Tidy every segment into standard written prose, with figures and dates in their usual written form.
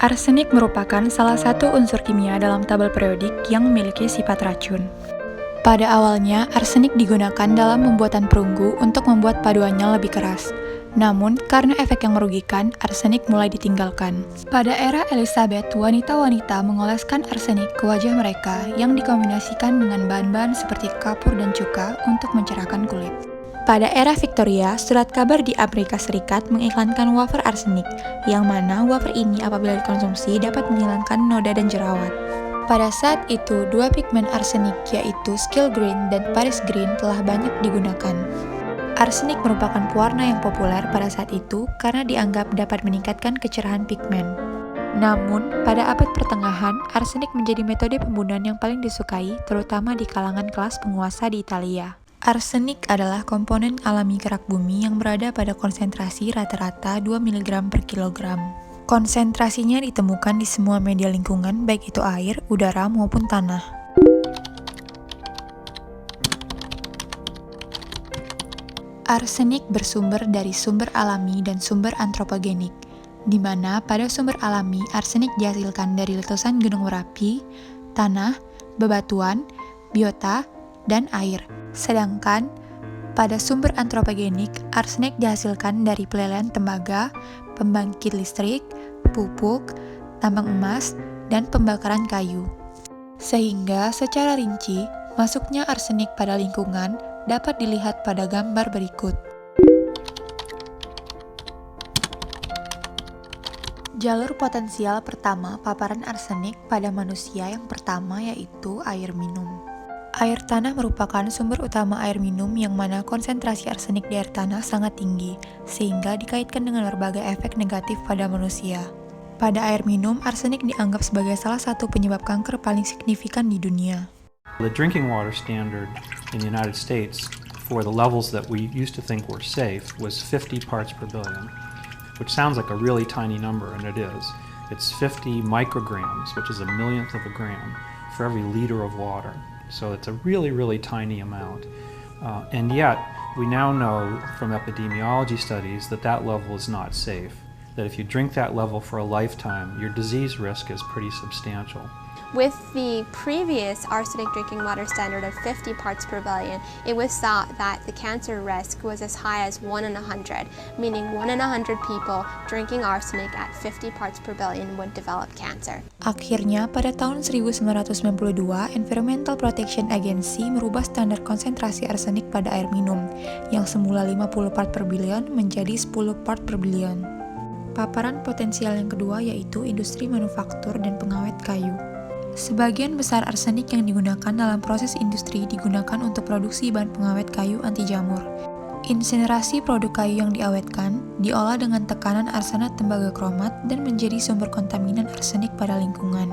Arsenik merupakan salah satu unsur kimia dalam tabel periodik yang memiliki sifat racun. Pada awalnya, arsenik digunakan dalam pembuatan perunggu untuk membuat paduannya lebih keras. Namun, karena efek yang merugikan, arsenik mulai ditinggalkan. Pada era Elizabeth, wanita-wanita mengoleskan arsenik ke wajah mereka yang dikombinasikan dengan bahan-bahan seperti kapur dan cuka untuk mencerahkan kulit. Pada era Victoria, surat kabar di Amerika Serikat mengiklankan wafer arsenik, yang mana wafer ini apabila dikonsumsi dapat menghilangkan noda dan jerawat. Pada saat itu, dua pigmen arsenik yaitu Skill Green dan Paris Green telah banyak digunakan. Arsenik merupakan pewarna yang populer pada saat itu karena dianggap dapat meningkatkan kecerahan pigmen. Namun, pada abad pertengahan, arsenik menjadi metode pembunuhan yang paling disukai, terutama di kalangan kelas penguasa di Italia. Arsenik adalah komponen alami kerak bumi yang berada pada konsentrasi rata-rata 2 mg per kilogram. Konsentrasinya ditemukan di semua media lingkungan, baik itu air, udara, maupun tanah. Arsenik bersumber dari sumber alami dan sumber antropogenik, di mana pada sumber alami arsenik dihasilkan dari letusan gunung berapi, tanah, bebatuan, biota, dan air. Sedangkan pada sumber antropogenik, arsenik dihasilkan dari pelelehan tembaga, pembangkit listrik, pupuk, tambang emas, dan pembakaran kayu. Sehingga secara rinci, masuknya arsenik pada lingkungan dapat dilihat pada gambar berikut. Jalur potensial pertama paparan arsenik pada manusia yang pertama yaitu air minum. Air tanah merupakan sumber utama air minum yang mana konsentrasi arsenik di air tanah sangat tinggi, sehingga dikaitkan dengan berbagai efek negatif pada manusia. Pada air minum, arsenik dianggap sebagai salah satu penyebab kanker paling signifikan di dunia. The drinking water standard in the United States for the levels that we used to think were safe was 50 parts per billion, which sounds like a really tiny number, and it is. It's 50 micrograms, which is a millionth of a gram, for every liter of water. So it's a really, really tiny amount. And yet, we now know from epidemiology studies that that level is not safe. That if you drink that level for a lifetime, your disease risk is pretty substantial. With the previous arsenic drinking water standard of 50 parts per billion, it was thought that the cancer risk was as high as 1 in 100, meaning 1 in 100 people drinking arsenic at 50 parts per billion would develop cancer. Akhirnya, pada tahun 1992, Environmental Protection Agency merubah standar konsentrasi arsenik pada air minum, yang semula 50 part per billion menjadi 10 part per billion. Paparan potensial yang kedua yaitu industri manufaktur dan pengawet kayu. Sebagian besar arsenik yang digunakan dalam proses industri digunakan untuk produksi bahan pengawet kayu anti jamur. Insinerasi produk kayu yang diawetkan diolah dengan tekanan arsenat tembaga kromat dan menjadi sumber kontaminan arsenik pada lingkungan.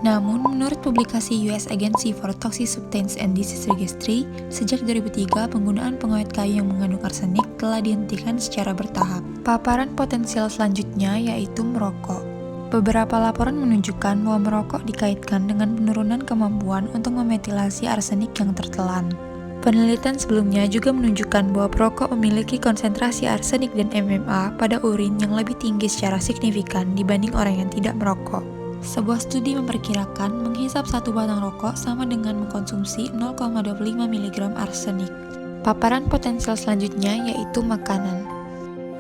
Namun, menurut publikasi US Agency for Toxic Substance and Disease Registry, sejak 2003 penggunaan pengawet kayu yang mengandung arsenik telah dihentikan secara bertahap. Paparan potensial selanjutnya yaitu merokok. Beberapa laporan menunjukkan bahwa merokok dikaitkan dengan penurunan kemampuan untuk memetilasi arsenik yang tertelan. Penelitian sebelumnya juga menunjukkan bahwa perokok memiliki konsentrasi arsenik dan MMA pada urin yang lebih tinggi secara signifikan dibanding orang yang tidak merokok. Sebuah studi memperkirakan menghisap satu batang rokok sama dengan mengkonsumsi 0,25 mg arsenik. Paparan potensial selanjutnya yaitu makanan.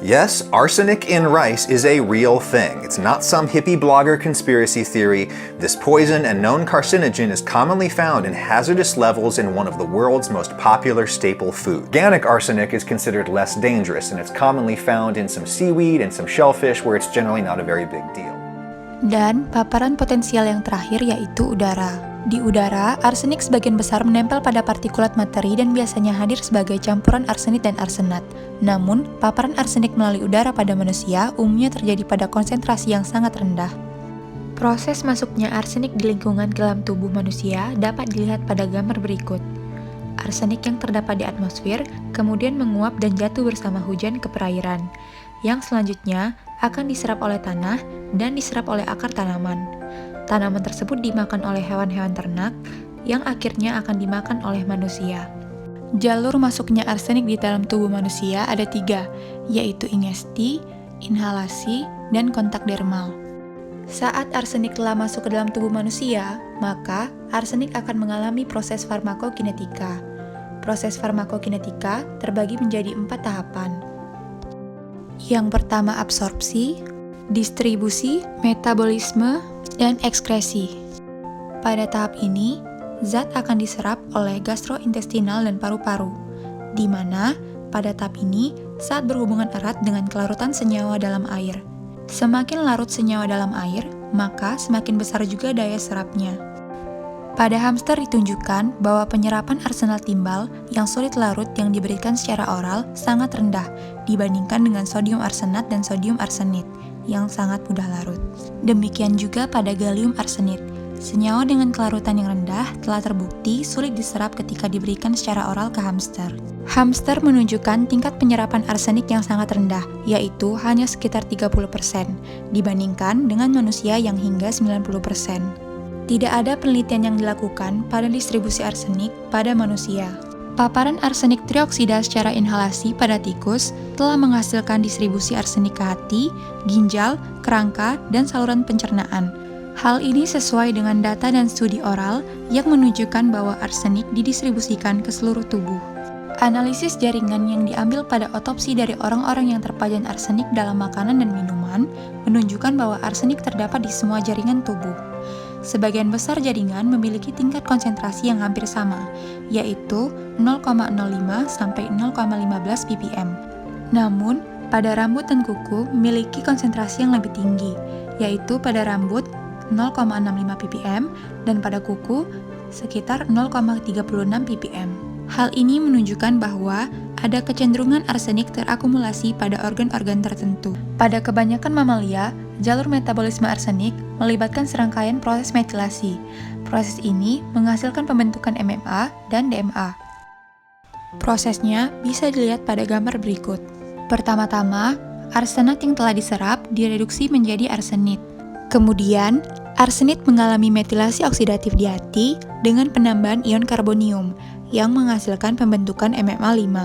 Yes, arsenic in rice is a real thing. It's not some hippie blogger conspiracy theory. This poison and known carcinogen is commonly found in hazardous levels in one of the world's most popular staple foods. Organic arsenic is considered less dangerous, and it's commonly found in some seaweed and some shellfish where it's generally not a very big deal. Dan paparan potensial yang terakhir yaitu udara. Di udara, arsenik sebagian besar menempel pada partikulat materi dan biasanya hadir sebagai campuran arsenit dan arsenat. Namun, paparan arsenik melalui udara pada manusia umumnya terjadi pada konsentrasi yang sangat rendah. Proses masuknya arsenik di lingkungan ke dalam tubuh manusia dapat dilihat pada gambar berikut. Arsenik yang terdapat di atmosfer kemudian menguap dan jatuh bersama hujan ke perairan, yang selanjutnya akan diserap oleh tanah dan diserap oleh akar tanaman. Tanaman tersebut dimakan oleh hewan-hewan ternak yang akhirnya akan dimakan oleh manusia. Jalur masuknya arsenik di dalam tubuh manusia ada 3, yaitu ingesti, inhalasi, dan kontak dermal. Saat arsenik telah masuk ke dalam tubuh manusia, maka arsenik akan mengalami proses farmakokinetika. Proses farmakokinetika terbagi menjadi 4 tahapan. Yang pertama absorpsi, distribusi, metabolisme, dan ekskresi. Pada tahap ini, zat akan diserap oleh gastrointestinal dan paru-paru, di mana pada tahap ini saat berhubungan erat dengan kelarutan senyawa dalam air. Semakin larut senyawa dalam air, maka semakin besar juga daya serapnya. Pada hamster ditunjukkan bahwa penyerapan arsenal timbal yang sulit larut yang diberikan secara oral sangat rendah dibandingkan dengan sodium arsenat dan sodium arsenit yang sangat mudah larut. Demikian juga pada gallium arsenit. Senyawa dengan kelarutan yang rendah telah terbukti sulit diserap ketika diberikan secara oral ke hamster. Hamster menunjukkan tingkat penyerapan arsenik yang sangat rendah, yaitu hanya sekitar 30%, dibandingkan dengan manusia yang hingga 90%. Tidak ada penelitian yang dilakukan pada distribusi arsenik pada manusia. Paparan arsenik trioksida secara inhalasi pada tikus telah menghasilkan distribusi arsenik ke hati, ginjal, kerangka, dan saluran pencernaan. Hal ini sesuai dengan data dan studi oral yang menunjukkan bahwa arsenik didistribusikan ke seluruh tubuh. Analisis jaringan yang diambil pada otopsi dari orang-orang yang terpajan arsenik dalam makanan dan minuman menunjukkan bahwa arsenik terdapat di semua jaringan tubuh. Sebagian besar jaringan memiliki tingkat konsentrasi yang hampir sama, yaitu 0,05 sampai 0,15 ppm. Namun, pada rambut dan kuku memiliki konsentrasi yang lebih tinggi, yaitu pada rambut 0,65 ppm dan pada kuku sekitar 0,36 ppm. Hal ini menunjukkan bahwa ada kecenderungan arsenik terakumulasi pada organ-organ tertentu. Pada kebanyakan mamalia, jalur metabolisme arsenik melibatkan serangkaian proses metilasi. Proses ini menghasilkan pembentukan MMA dan DMA. Prosesnya bisa dilihat pada gambar berikut. Pertama-tama, arsenat yang telah diserap direduksi menjadi arsenit. Kemudian, arsenit mengalami metilasi oksidatif di hati dengan penambahan ion karbonium yang menghasilkan pembentukan MMA5.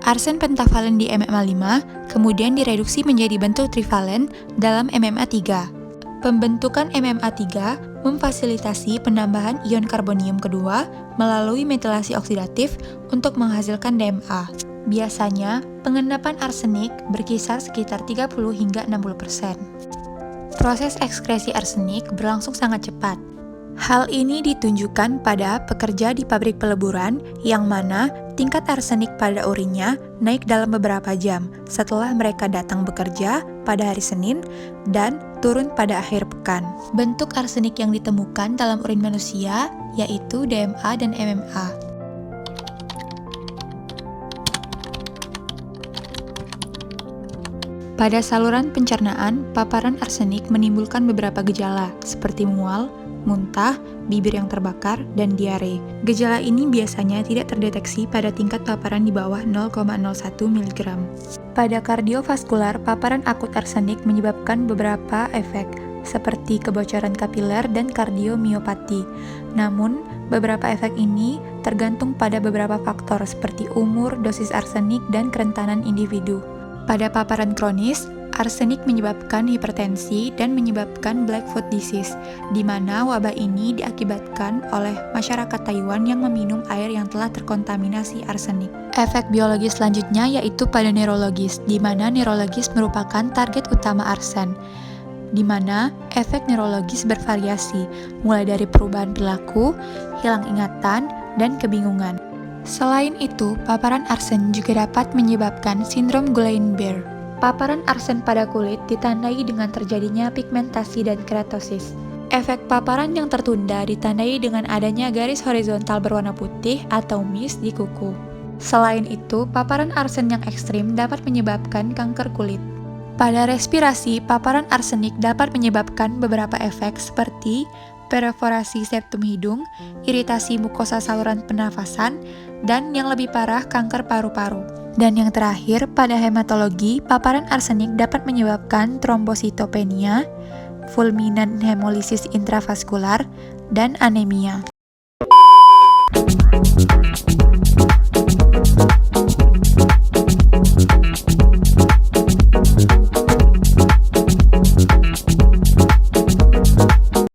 Arsen pentavalen di MMA5 kemudian direduksi menjadi bentuk trivalen dalam MMA3. Pembentukan MMA3 memfasilitasi penambahan ion karbonium kedua melalui metilasi oksidatif untuk menghasilkan DMA. Biasanya, pengendapan arsenik berkisar sekitar 30 hingga 60%. Proses ekskresi arsenik berlangsung sangat cepat. Hal ini ditunjukkan pada pekerja di pabrik peleburan yang mana tingkat arsenik pada urinnya naik dalam beberapa jam setelah mereka datang bekerja pada hari Senin dan turun pada akhir pekan. Bentuk arsenik yang ditemukan dalam urin manusia yaitu DMA dan MMA. Pada saluran pencernaan, paparan arsenik menimbulkan beberapa gejala seperti mual, muntah, bibir yang terbakar, dan diare. Gejala ini biasanya tidak terdeteksi pada tingkat paparan di bawah 0,01 mg. Pada kardiovaskular, paparan akut arsenik menyebabkan beberapa efek seperti kebocoran kapiler dan kardiomiopati. Namun, beberapa efek ini tergantung pada beberapa faktor seperti umur, dosis arsenik, dan kerentanan individu. Pada paparan kronis, arsenik menyebabkan hipertensi dan menyebabkan Blackfoot disease, di mana wabah ini diakibatkan oleh masyarakat Taiwan yang meminum air yang telah terkontaminasi arsenik. Efek biologis selanjutnya yaitu pada neurologis, di mana neurologis merupakan target utama arsen, di mana efek neurologis bervariasi, mulai dari perubahan perilaku, hilang ingatan, dan kebingungan. Selain itu, paparan arsen juga dapat menyebabkan sindrom Guillain-Barré. Paparan arsen pada kulit ditandai dengan terjadinya pigmentasi dan keratosis. Efek paparan yang tertunda ditandai dengan adanya garis horizontal berwarna putih atau mist di kuku. Selain itu, paparan arsen yang ekstrim dapat menyebabkan kanker kulit. Pada respirasi, paparan arsenik dapat menyebabkan beberapa efek seperti perforasi septum hidung, iritasi mukosa saluran pernafasan, dan yang lebih parah kanker paru-paru. Dan yang terakhir, pada hematologi, paparan arsenik dapat menyebabkan trombositopenia, fulminant hemolisis intravaskular, dan anemia.